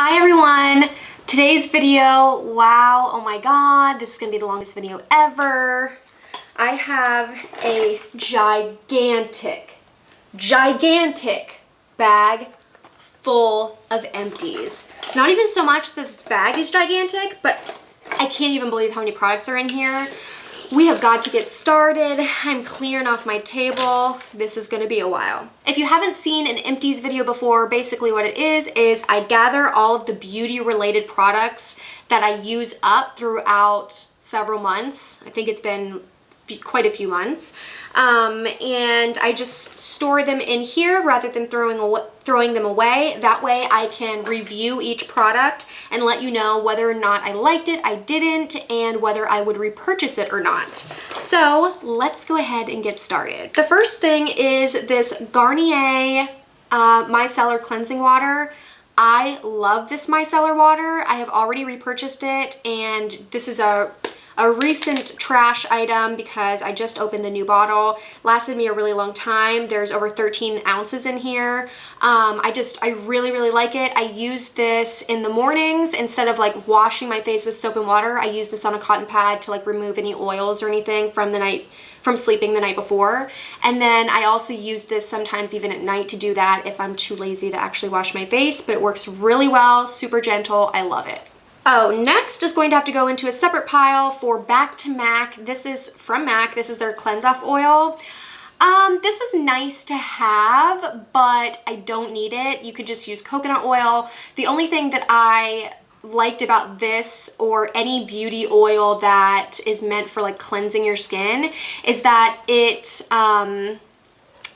Hi everyone! Today's video, wow, oh my god, this is gonna be the longest video ever. I have a gigantic bag full of empties. It's not even so much that this bag is gigantic, but I can't even believe how many products are in here. We have got to get started. I'm clearing off my table. This is gonna be a while. If you haven't seen an empties video before, basically what it is I gather all of the beauty related products that I use up throughout several months. I think it's been quite a few months. And I just store them in here rather than throwing them away. That way I can review each product and let you know whether or not I liked it, I didn't, and whether I would repurchase it or not. So let's go ahead and get started. The first thing is this Garnier Micellar Cleansing Water. I love this micellar water. I have already repurchased it, and this is a recent trash item because I just opened the new bottle. Lasted me a really long time. There's over 13 ounces in here. I really like it. I use this in the mornings instead of like washing my face with soap and water. I use this on a cotton pad to like remove any oils or anything from sleeping the night before. And then I also use this sometimes even at night to do that if I'm too lazy to actually wash my face, but it works really well, super gentle. I love it. Oh, next is going to have to go into a separate pile for Back to MAC. This is from MAC. This is their Cleanse Off Oil. This was nice to have, but I don't need it. You could just use coconut oil. The only thing that I liked about this, or any beauty oil that is meant for like cleansing your skin, is that it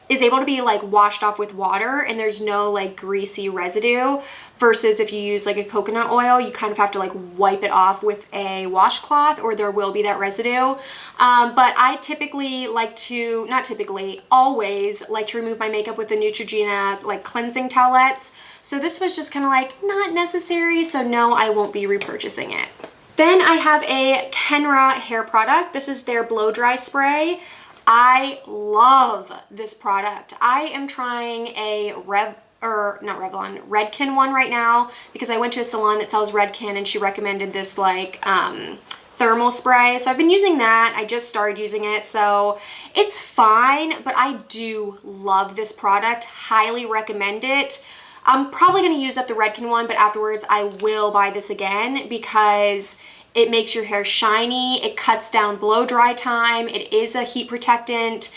is able to be like washed off with water and there's no like greasy residue, versus if you use like a coconut oil, you kind of have to like wipe it off with a washcloth or there will be that residue. But I always like to remove my makeup with the Neutrogena like cleansing towelettes. So this was just kind of like not necessary, so no, I won't be repurchasing it. Then I have a Kenra hair product. This is their blow dry spray. I love this product. I am trying a Redken one right now because I went to a salon that sells Redken and she recommended this like thermal spray. So I've been using that. I just started using it, so it's fine, but I do love this product. Highly recommend it. I'm probably going to use up the Redken one, but afterwards I will buy this again because it makes your hair shiny, it cuts down blow dry time, it is a heat protectant,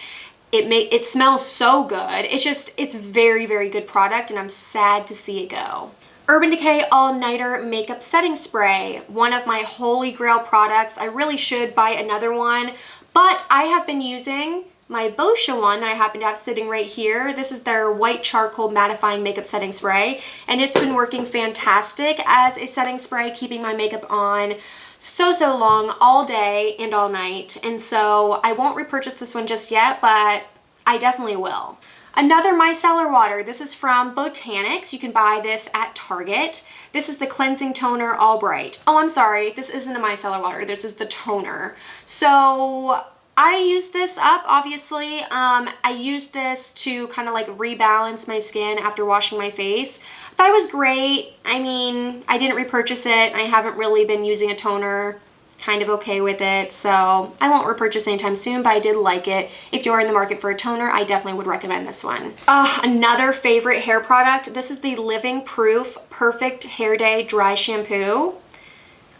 it smells so good. It's very good product and I'm sad to see it go. Urban Decay All Nighter Makeup Setting Spray, one of my holy grail products. I really should buy another one, but I have been using my Beau one that I happen to have sitting right here. This is their White Charcoal Mattifying Makeup Setting Spray, and it's been working fantastic as a setting spray, keeping my makeup on so long all day and all night. And so I won't repurchase this one just yet, but I definitely will. Another micellar water. This is from Botanics. You can buy this at Target. This is the Cleansing Toner All Bright. Oh, I'm sorry. This isn't a micellar water. This is the toner. So I use this up, obviously. I use this to kind of like rebalance my skin after washing my face. I thought it was great. I mean, I didn't repurchase it. I haven't really been using a toner. Kind of okay with it, so I won't repurchase anytime soon, but I did like it. If you're in the market for a toner, I definitely would recommend this one. Another favorite hair product. This is the Living Proof Perfect Hair Day Dry Shampoo.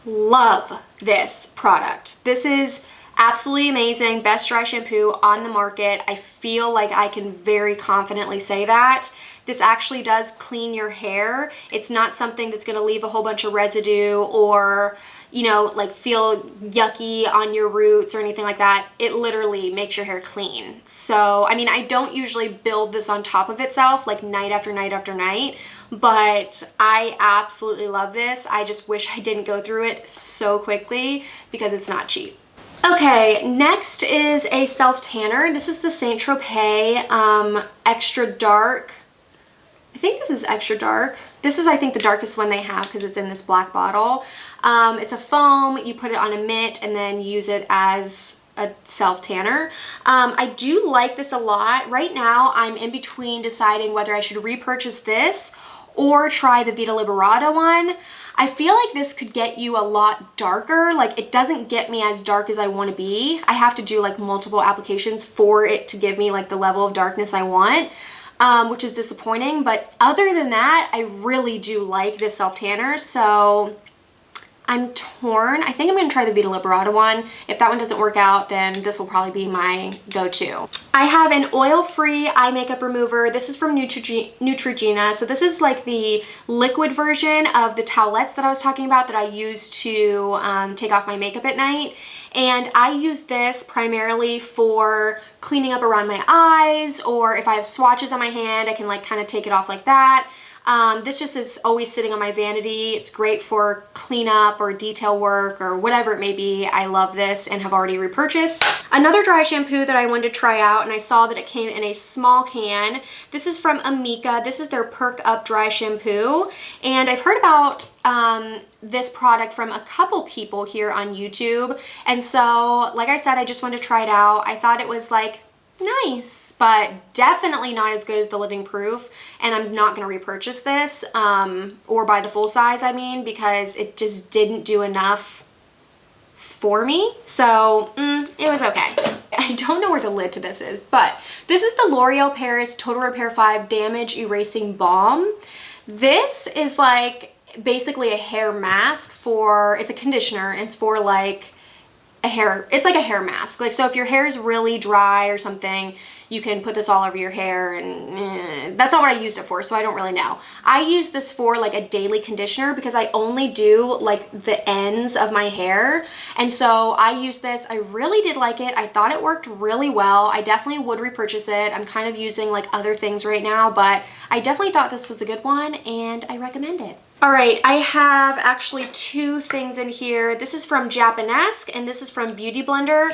Love this product. This is absolutely amazing. Best dry shampoo on the market. I feel like I can very confidently say that. This actually does clean your hair. It's not something that's gonna leave a whole bunch of residue or, you know, like feel yucky on your roots or anything like that. It literally makes your hair clean. So, I mean, I don't usually build this on top of itself like night after night after night, but I absolutely love this. I just wish I didn't go through it so quickly because it's not cheap. Okay, next is a self tanner. This is the Saint Tropez Extra Dark. I think this is extra dark. This is, I think, the darkest one they have because it's in this black bottle. It's a foam. You put it on a mitt and then use it as a self tanner. I do like this a lot. Right now, I'm in between deciding whether I should repurchase this or try the Vita Liberata one. I feel like this could get you a lot darker. Like it doesn't get me as dark as I want to be. I have to do like multiple applications for it to give me like the level of darkness I want, which is disappointing. But other than that, I really do like this self tanner. So I'm torn. I think I'm going to try the Vita Liberata one. If that one doesn't work out, then this will probably be my go-to. I have an oil-free eye makeup remover. This is from Neutrogena. So this is like the liquid version of the towelettes that I was talking about that I use to take off my makeup at night. And I use this primarily for cleaning up around my eyes, or if I have swatches on my hand, I can like kind of take it off like that. This just is always sitting on my vanity. It's great for cleanup or detail work or whatever it may be. I love this and have already repurchased. Another dry shampoo that I wanted to try out, and I saw that it came in a small can. This is from Amika. This is their Perk Up Dry Shampoo. And I've heard about this product from a couple people here on YouTube. And so, like I said, I just wanted to try it out. I thought it was like nice, but definitely not as good as the Living Proof, and I'm not going to repurchase this or buy the full size, I mean, because it just didn't do enough for me. So it was okay. I don't know where the lid to this is, but this is the L'Oreal Paris Total Repair 5 Damage Erasing Balm. This is like basically a hair mask for, it's a conditioner, and it's for like it's like a hair mask. Like, so if your hair is really dry or something, you can put this all over your hair, and that's not what I used it for, so I don't really know. I use this for like a daily conditioner because I only do like the ends of my hair, and so I use this. I really did like it. I thought it worked really well. I definitely would repurchase it. I'm kind of using like other things right now, but I definitely thought this was a good one, and I recommend it. All right, I have actually two things in here. This is from Japanesque, and this is from Beauty Blender.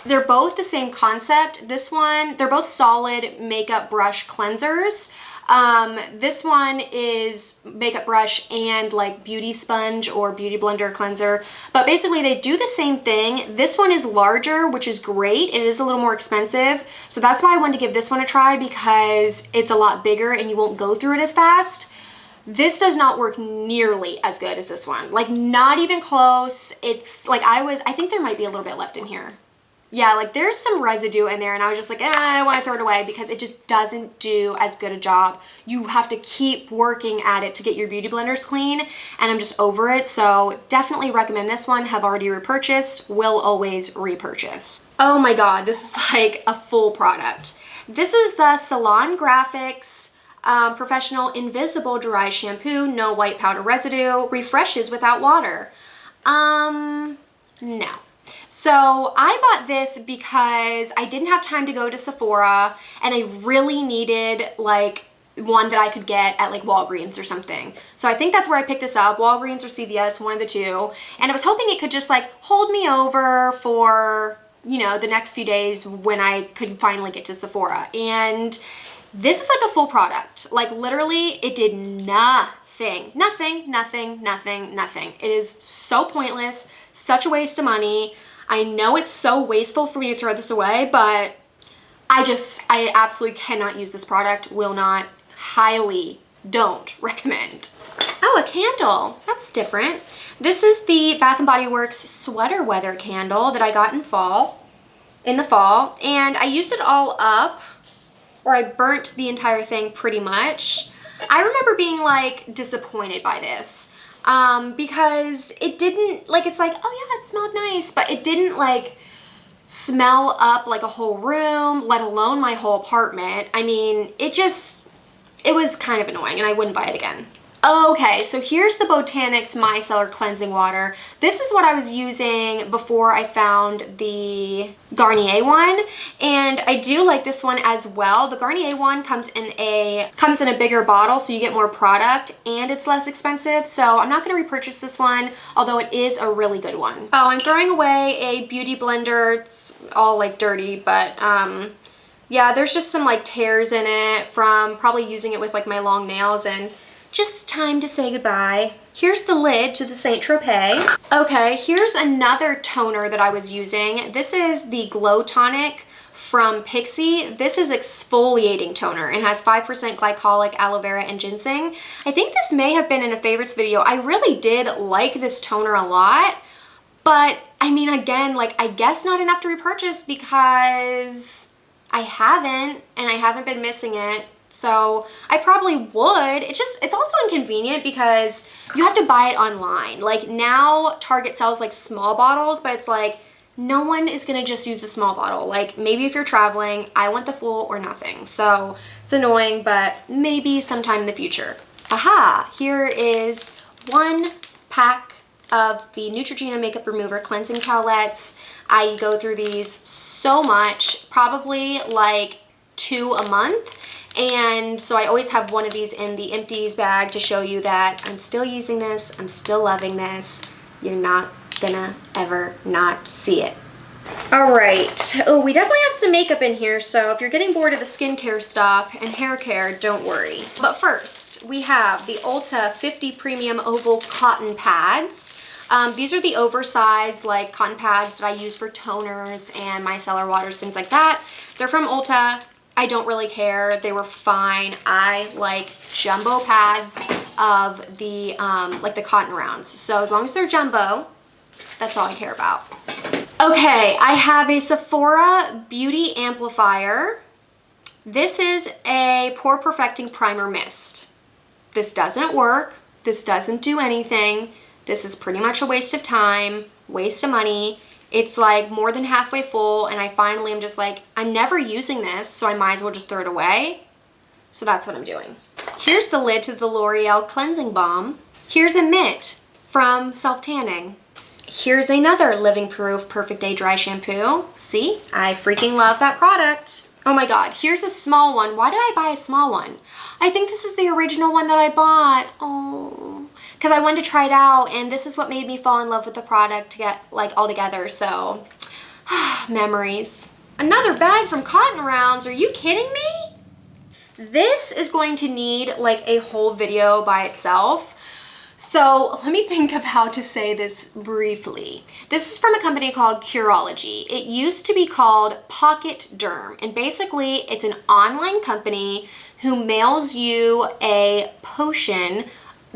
They're both the same concept. This one, they're both solid makeup brush cleansers. This one is makeup brush and like beauty sponge or beauty blender cleanser, but basically they do the same thing. This one is larger, which is great. It is a little more expensive, so that's why I wanted to give this one a try, because it's a lot bigger and you won't go through it as fast. This does not work nearly as good as this one. Like, not even close. It's like I think there might be a little bit left in here. Yeah, like there's some residue in there, and I was just like, I want to throw it away because it just doesn't do as good a job. You have to keep working at it to get your beauty blenders clean, and I'm just over it. So definitely recommend this one. Have already repurchased, will always repurchase. Oh my God, this is like a full product. This is the Salon Graphics Professional Invisible Dry Shampoo, no white powder residue, refreshes without water. No. So I bought this because I didn't have time to go to Sephora, and I really needed like one that I could get at like Walgreens or something. So I think that's where I picked this up, Walgreens or CVS, one of the two. And I was hoping it could just like hold me over for, you know, the next few days when I could finally get to Sephora. And this is like a full product. Like literally it did nothing. It is so pointless, such a waste of money. I know it's so wasteful for me to throw this away, but I absolutely cannot use this product. Will not, highly don't recommend. Oh, a candle. That's different. This is the Bath & Body Works Sweater Weather Candle that I got in the fall, and I used it all up, or I burnt the entire thing pretty much. I remember being like disappointed by this because it didn't, like, it's like, oh yeah, it smelled nice, but it didn't like smell up like a whole room, let alone my whole apartment. I mean, it was kind of annoying, and I wouldn't buy it again. Okay, so here's the Botanics Micellar Cleansing Water. This is what I was using before I found the Garnier one, and I do like this one as well. The Garnier one comes in a bigger bottle, so you get more product, and it's less expensive, so I'm not going to repurchase this one, although it is a really good one. Oh, I'm throwing away a beauty blender. It's all like dirty, but yeah, there's just some like tears in it from probably using it with like my long nails, and just time to say goodbye. Here's the lid to the Saint Tropez. Okay, here's another toner that I was using. This is the Glow Tonic from Pixie. This is exfoliating toner and has 5% glycolic, aloe vera, and ginseng. I think this may have been in a favorites video. I really did like this toner a lot, but I mean, again, like, I guess not enough to repurchase because I haven't, and I haven't been missing it. So I probably would. It's also inconvenient because you have to buy it online. Like, now Target sells like small bottles, but it's like, no one is gonna just use the small bottle. Like, maybe if you're traveling, I want the full or nothing. So it's annoying, but maybe sometime in the future. Aha, here is 1 pack of the Neutrogena Makeup Remover Cleansing Towelettes. I go through these so much, probably like 2 a month. And so I always have one of these in the Empties bag to show you that I'm still using this, I'm still loving this. You're not gonna ever not see it. All right, oh, we definitely have some makeup in here, so if you're getting bored of the skincare stuff and hair care, don't worry. But first, we have the Ulta 50 Premium Oval Cotton Pads. These are the oversized like cotton pads that I use for toners and micellar waters, things like that. They're from Ulta. I don't really care. They were fine. I like jumbo pads of the like the cotton rounds. So as long as they're jumbo, that's all I care about. Okay, I have a Sephora Beauty Amplifier. This is a Pore Perfecting Primer Mist. This doesn't work. This doesn't do anything. This is pretty much a waste of time, waste of money. It's like more than halfway full, and I finally am just like, I'm never using this, so I might as well just throw it away. So that's what I'm doing. Here's the lid to the L'Oreal Cleansing Balm. Here's a mitt from Self Tanning. Here's another Living Proof Perfect Day Dry Shampoo. See, I freaking love that product. Oh my God, here's a small one. Why did I buy a small one? I think this is the original one that I bought. Oh, because I wanted to try it out, and this is what made me fall in love with the product to get like all together. So memories. Another bag from Cotton Rounds. Are you kidding me? This is going to need like a whole video by itself. So let me think of how to say this briefly. This is from a company called Curology. It used to be called Pocket Derm, and basically it's an online company who mails you a potion,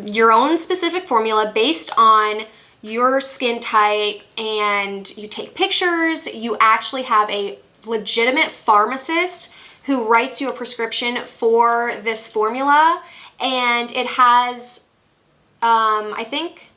your own specific formula based on your skin type, and you take pictures. You actually have a legitimate pharmacist who writes you a prescription for this formula, and it has I think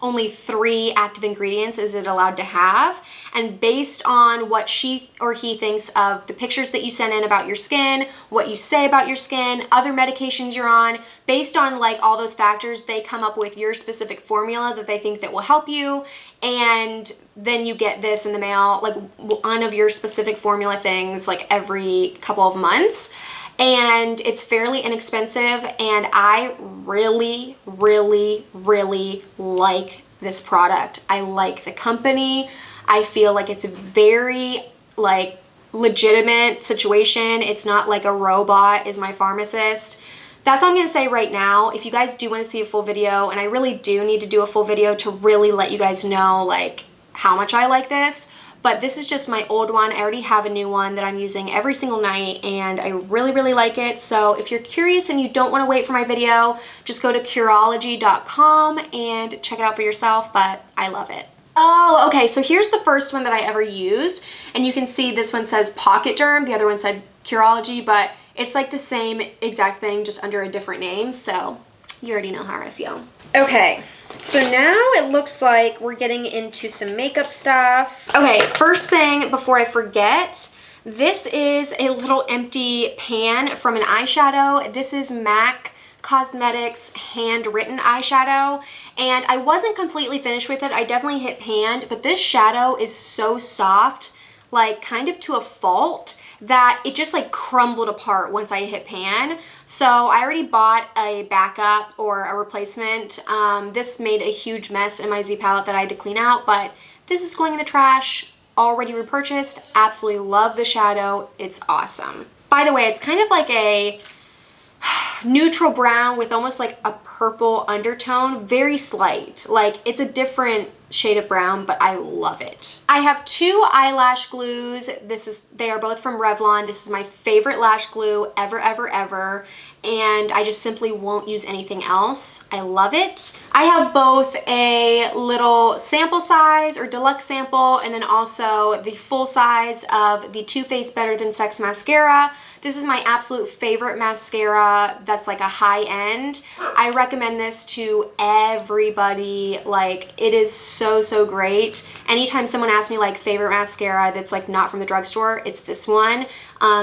only 3 active ingredients is it allowed to have, and based on what she or he thinks of the pictures that you send in about your skin, what you say about your skin, other medications you're on, based on like all those factors, they come up with your specific formula that they think that will help you, and then you get this in the mail, like one of your specific formula things, like every couple of months. And it's fairly inexpensive, and I really, really, really like this product. I like the company. I feel like it's a very like legitimate situation. It's not like a robot is my pharmacist. That's all I'm gonna say right now. If you guys do want to see a full video, and I really do need to do a full video to really let you guys know like how much I like this, but this is just my old one. I already have a new one that I'm using every single night, and I really, really like it. So if you're curious and you don't want to wait for my video, just go to Curology.com and check it out for yourself, but I love it. Oh, okay, so here's the first one that I ever used, and you can see this one says Pocket Derm, the other one said Curology, but it's like the same exact thing, just under a different name, so you already know how I feel. Okay. So now it looks like we're getting into some makeup stuff. Okay, first thing before I forget, this is a little empty pan from an eyeshadow. This is MAC Cosmetics handwritten eyeshadow, and I wasn't completely finished with it. I definitely hit pan, but this shadow is so soft, like kind of to a fault, that it just like crumbled apart once I hit pan. So I already bought a backup or a replacement. This made a huge mess in my Z palette that I had to clean out, but this is going in the trash, already repurchased. Absolutely love the shadow. It's awesome. By the way, it's kind of like a neutral brown with almost like a purple undertone, very slight. Like it's a different shade of brown, but I love it. I have two eyelash glues. They are both from Revlon. This is my favorite lash glue ever, ever, ever. And I just simply won't use anything else. I love it. I have both a little sample size or deluxe sample, and then also the full size of the Too Faced Better Than Sex mascara. This is my absolute favorite mascara that's like a high end. I recommend this to everybody. Like, it is so, so great. Anytime someone asks me like favorite mascara that's like not from the drugstore, it's this one.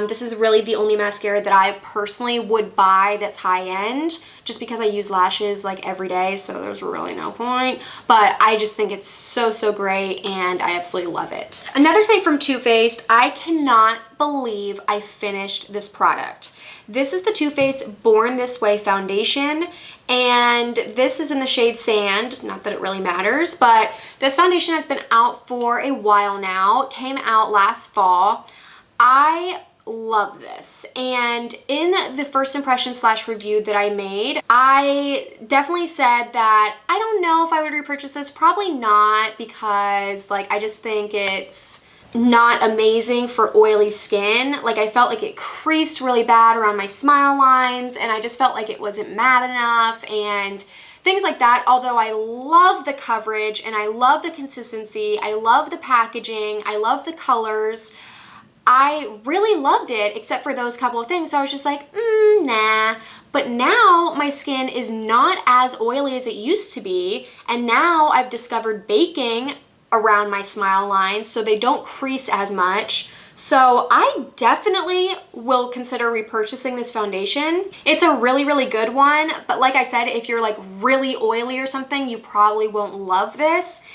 This is really the only mascara that I personally would buy that's high end, just because I use lashes like every day, so there's really no point. But I just think it's so, so great, and I absolutely love it. Another thing from Too Faced, I cannot believe I finished this product. This is the Too Faced Born This Way foundation, and this is in the shade Sand. Not that it really matters, but this foundation has been out for a while now. It came out last fall. I love this, and in the first impression / review that I made, I definitely said that I don't know if I would repurchase this. Probably not, because like I just think it's not amazing for oily skin. Like I felt like it creased really bad around my smile lines, and I just felt like it wasn't matte enough and things like that. Although I love the coverage and I love the consistency, I love the packaging, I love the colors. I really loved it, except for those couple of things. So I was just like, nah. But now my skin is not as oily as it used to be. And now I've discovered baking around my smile lines, so they don't crease as much. So I definitely will consider repurchasing this foundation. It's a really, really good one. But like I said, if you're like really oily or something, you probably won't love this.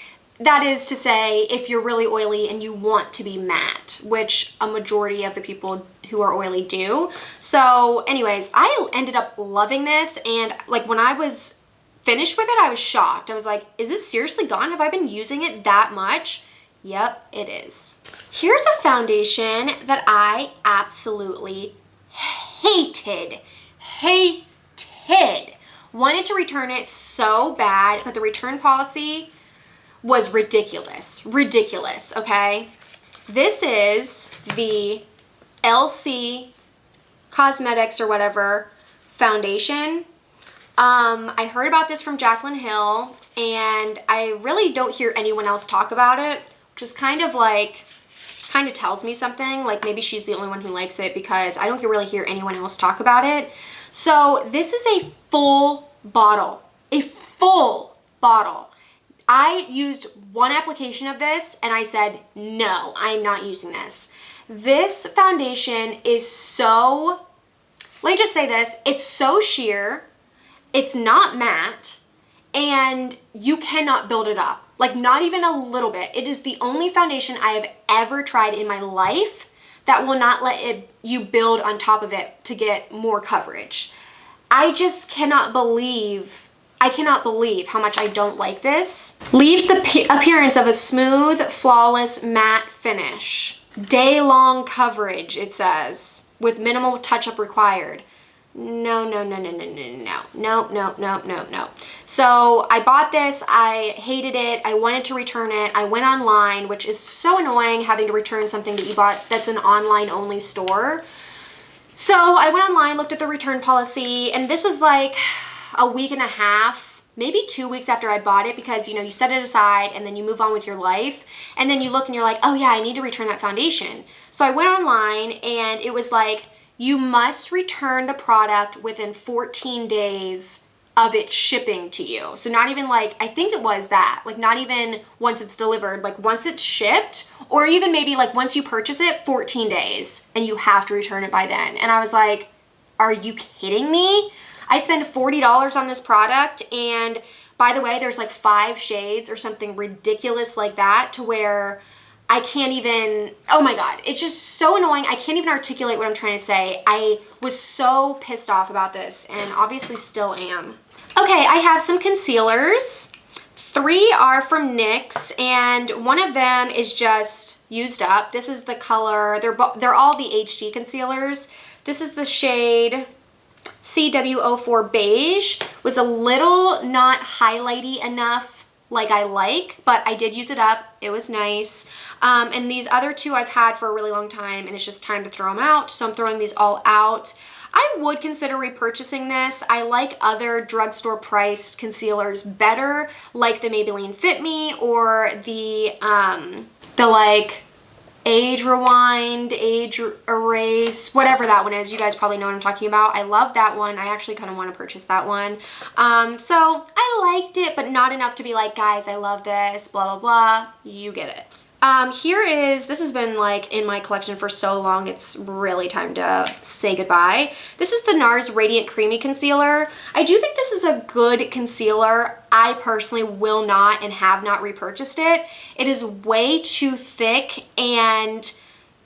That is to say, if you're really oily and you want to be matte, which a majority of the people who are oily do. So anyways, I ended up loving this, and like when I was finished with it, I was shocked. I was like, is this seriously gone? Have I been using it that much? Yep, it is. Here's a foundation that I absolutely hated. Wanted to return it so bad, but the return policy was ridiculous, okay? This is the LC Cosmetics or whatever foundation. I heard about this from Jaclyn Hill, and I really don't hear anyone else talk about it, which is kind of tells me something, like maybe she's the only one who likes it, because I don't really hear anyone else talk about it. So this is a full bottle, I used one application of this and I said, no, I'm not using this. This foundation is so, let me just say this, it's so sheer, it's not matte, and you cannot build it up. Like not even a little bit. It is the only foundation I have ever tried in my life that will not let you build on top of it to get more coverage. I just cannot believe how much I don't like this. Leaves the appearance of a smooth, flawless, matte finish. Day-long coverage, it says, with minimal touch-up required. No. So I bought this, I hated it, I wanted to return it, I went online, which is so annoying having to return something that you bought that's an online-only store. So I went online, looked at the return policy, and this was like a week and a half, maybe 2 weeks after I bought it, because you set it aside and then you move on with your life, and then you look and you're like, oh yeah, I need to return that foundation. So I went online and it was like, you must return the product within 14 days of it shipping to you. So not even like, I think it was that, like not even once it's delivered, like once it's shipped, or even maybe like once you purchase it, 14 days, and you have to return it by then. And I was like, are you kidding me? I spent $40 on this product, and by the way, there's like 5 shades or something ridiculous like that, to where I can't even, oh my God, it's just so annoying. I can't even articulate what I'm trying to say. I was so pissed off about this, and obviously still am. Okay, I have some concealers. 3 are from NYX, and one of them is just used up. This is the color, they're all the HD concealers. This is the shade CW04 Beige was a little not highlighty enough like I like, but I did use it up. It was nice. And these other two I've had for a really long time, and it's just time to throw them out. So I'm throwing these all out. I would consider repurchasing this. I like other drugstore priced concealers better, like the Maybelline Fit Me or the like Age Rewind, Age Erase, whatever that one is. You guys probably know what I'm talking about. I love that one. I actually kind of want to purchase that one. So I liked it, but not enough to be like, guys, I love this, blah, blah, blah. You get it. This has been like in my collection for so long, it's really time to say goodbye. This is the NARS Radiant Creamy Concealer. I do think this is a good concealer. I personally will not and have not repurchased it. It is way too thick and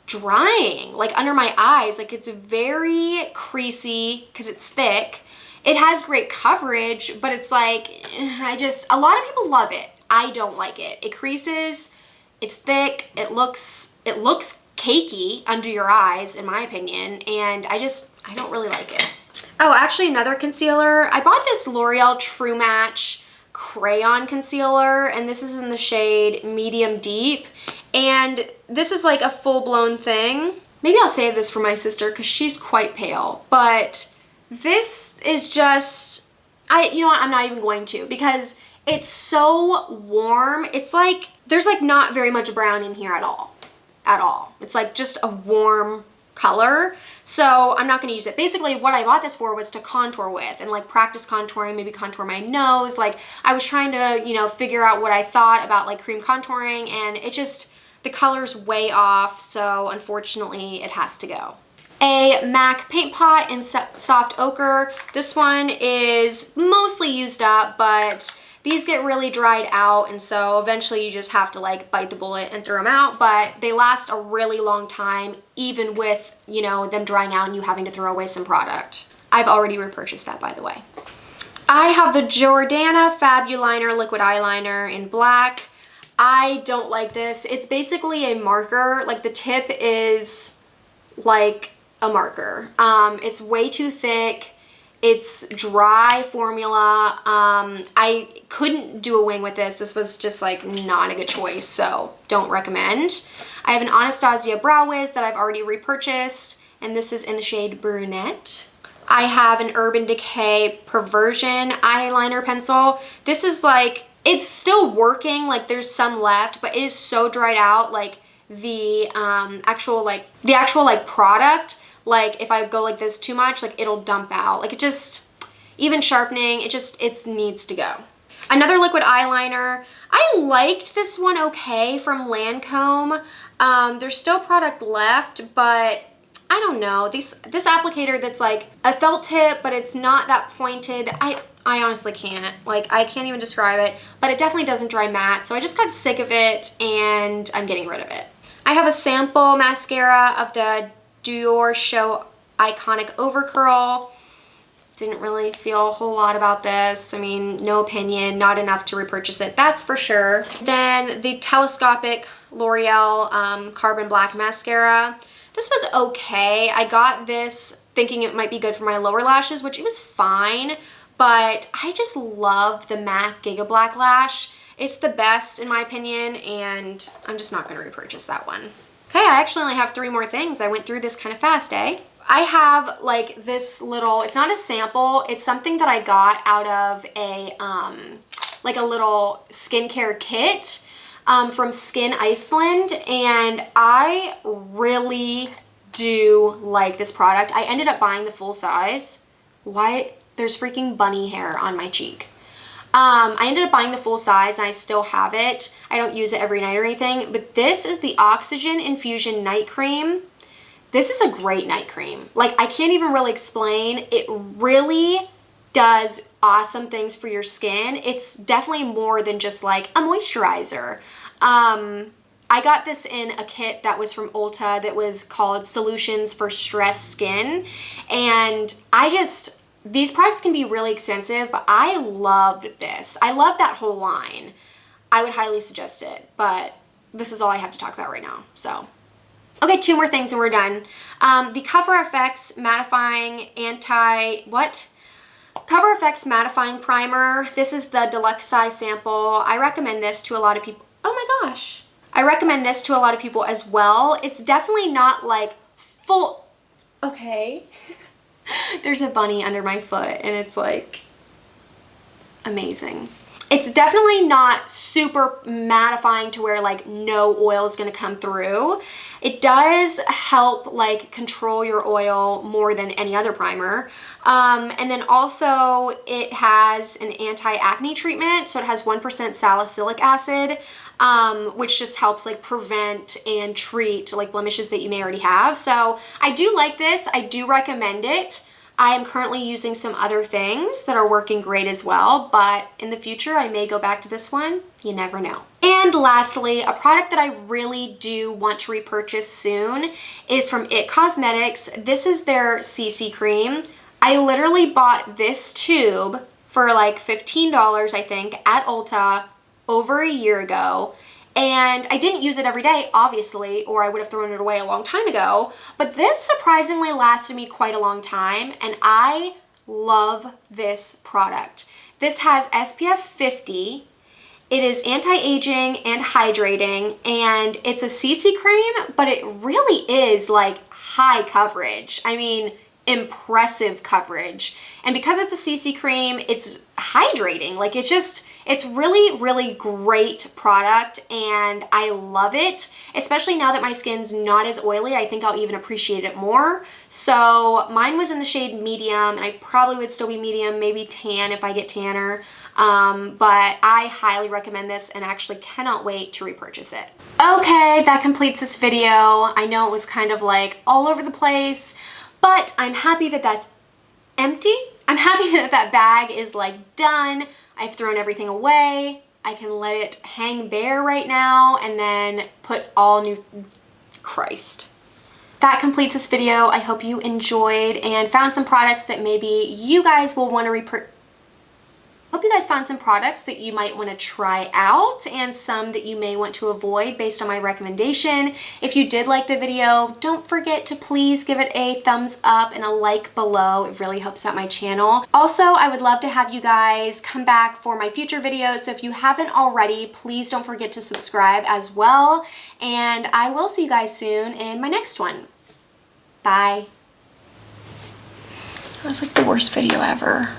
drying, like under my eyes. Like it's very creasy because it's thick. It has great coverage, but it's like, a lot of people love it. I don't like it. It creases. It's thick, it looks cakey under your eyes, in my opinion, and I don't really like it. Oh, actually another concealer. I bought this L'Oreal True Match Crayon Concealer, and this is in the shade Medium Deep, and this is like a full-blown thing. Maybe I'll save this for my sister because she's quite pale, but this is just, you know what, I'm not even going to because it's so warm. It's like, there's like not very much brown in here at all. It's like just a warm color. So I'm not gonna use it. Basically what I bought this for was to contour with and like practice contouring, maybe contour my nose. Like I was trying to, you know, figure out what I thought about like cream contouring, and it just, the color's way off. So unfortunately it has to go. A MAC paint pot in soft ochre. This one is mostly used up, but these get really dried out, and so eventually you just have to like bite the bullet and throw them out, but they last a really long time, even with, you know, them drying out and you having to throw away some product. I've already repurchased that, by the way. I have the Jordana Fabuliner Liquid Eyeliner in black. I don't like this. It's basically a marker. Like the tip is like a marker. It's way too thick. It's dry formula. I couldn't do a wing with this. This was just like not a good choice, so don't recommend. I have an Anastasia Brow Wiz that I've already repurchased, and this is in the shade Brunette. I have an Urban Decay Perversion eyeliner pencil. This is like, it's still working, like there's some left, but it is so dried out, like the actual product. Like if I go like this too much, like it'll dump out. Like it just, even sharpening, it needs to go. Another liquid eyeliner. I liked this one okay from Lancome. There's still product left, but I don't know. This applicator that's like a felt tip, but it's not that pointed. I honestly can't. Like I can't even describe it, but it definitely doesn't dry matte. So I just got sick of it and I'm getting rid of it. I have a sample mascara of the Dior Show Iconic Overcurl. Didn't really feel a whole lot about this. I mean, no opinion, not enough to repurchase it, that's for sure. Then the Telescopic L'Oreal Carbon Black Mascara. This was okay. I got this thinking it might be good for my lower lashes, which it was fine, but I just love the MAC Giga Black Lash. It's the best in my opinion, and I'm just not gonna repurchase that one. Okay, I actually only have 3 more things. I went through this kind of fast, eh? I have like this little, it's not a sample, it's something that I got out of a, like a little skincare kit from Skin Iceland, and I really do like this product. I ended up buying the full size. Why? There's freaking bunny hair on my cheek. I ended up buying the full size and I still have it. I don't use it every night or anything, but this is the Oxygen Infusion Night Cream. This is a great night cream. Like I can't even really explain. It really does awesome things for your skin. It's definitely more than just like a moisturizer. I got this in a kit that was from Ulta that was called Solutions for Stressed Skin, and these products can be really expensive, but I loved this. I love that whole line. I would highly suggest it, but this is all I have to talk about right now, so. Okay, 2 more things and we're done. The Cover FX Mattifying Cover FX Mattifying Primer. This is the deluxe size sample. I recommend this to a lot of people. Oh my gosh. I recommend this to a lot of people as well. It's definitely not like full, okay. There's a bunny under my foot and it's like amazing. It's definitely not super mattifying to where like no oil is gonna come through. It does help like control your oil more than any other primer. And then also it has an anti-acne treatment. So it has 1% salicylic acid, which just helps like prevent and treat like blemishes that you may already have. So I do like this. I do recommend it. I am currently using some other things that are working great as well, but in the future I may go back to this one. You never know. And lastly, a product that I really do want to repurchase soon is from IT Cosmetics. This is their CC cream. I literally bought this tube for like $15, I think, at Ulta over a year ago. And I didn't use it every day, obviously, or I would have thrown it away a long time ago. But this surprisingly lasted me quite a long time, and I love this product. This has SPF 50. It is anti-aging and hydrating, and it's a CC cream, but it really is like high coverage. I mean, impressive coverage. And because it's a CC cream, it's hydrating. Like it's really, really great product and I love it, especially now that my skin's not as oily. I think I'll even appreciate it more. So mine was in the shade medium and I probably would still be medium, maybe tan if I get tanner. But I highly recommend this and actually cannot wait to repurchase it. Okay, that completes this video. I know it was kind of like all over the place, but I'm happy that that's empty. I'm happy that that bag is like done. I've thrown everything away. I can let it hang bare right now and then put all new, Christ. That completes this video. I hope you enjoyed and found some products that maybe you guys will want to hope you guys found some products that you might want to try out and some that you may want to avoid based on my recommendation. If you did like the video, don't forget to please give it a thumbs up and a like below. It really helps out my channel. Also, I would love to have you guys come back for my future videos. So if you haven't already, please don't forget to subscribe as well. And I will see you guys soon in my next one. Bye. That was like the worst video ever.